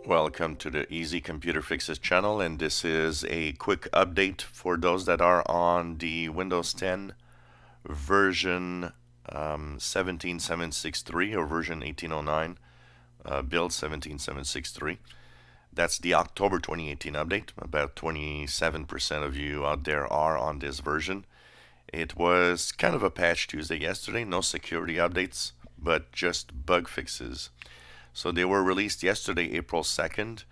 Welcome to the Easy Computer Fixes channel, and this is a quick update for those that are on the Windows 10 version 17763 or version 1809 build 17763. That's the October 2018 update. About 27% of you out there are on this version. It was kind of a patch Tuesday yesterday, no security updates, but just bug fixes. So they were released yesterday, April 2nd,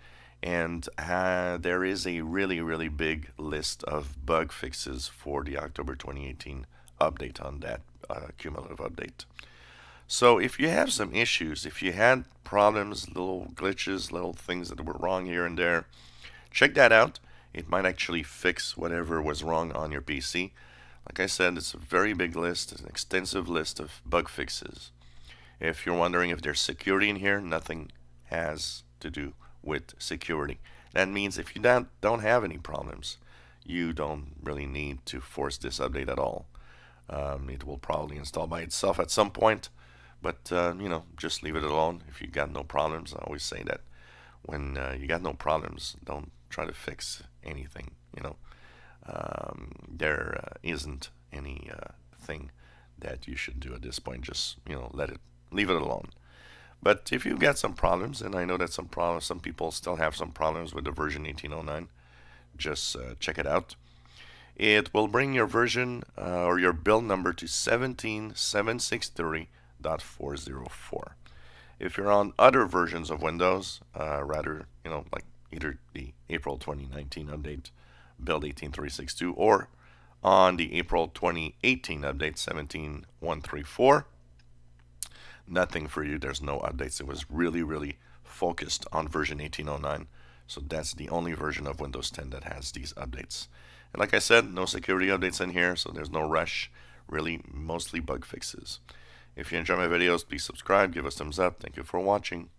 and there is a really big list of bug fixes for the October 2018 update on that cumulative update. So if you have some issues, if you had problems, little glitches, little things that were wrong here and there, check that out. It might actually fix whatever was wrong on your PC. Like I said, it's a very big list, an extensive list of bug fixes. If you're wondering if there's security in here, nothing has to do with security. That means if you don't have any problems, you don't really need to force this update at all. It will probably install by itself at some point, but just leave it alone if you got no problems. I always say that when you got no problems, don't try to fix anything. There isn't any thing that you should do at this point. Just leave it alone. But if you've got some problems, and I know that some people still have some problems with the version 1809, just check it out. It will bring your version or your build number to 17763.404. If you're on other versions of Windows, like either the April 2019 update, build 18362, or on the April 2018 update, 17134, nothing for you. There's no updates. It was really focused on version 1809. So that's the only version of Windows 10 that has these updates. And like I said, no security updates in here, so there's no rush. Really, mostly bug fixes. If you enjoy my videos, please subscribe, give us a thumbs up. Thank you for watching.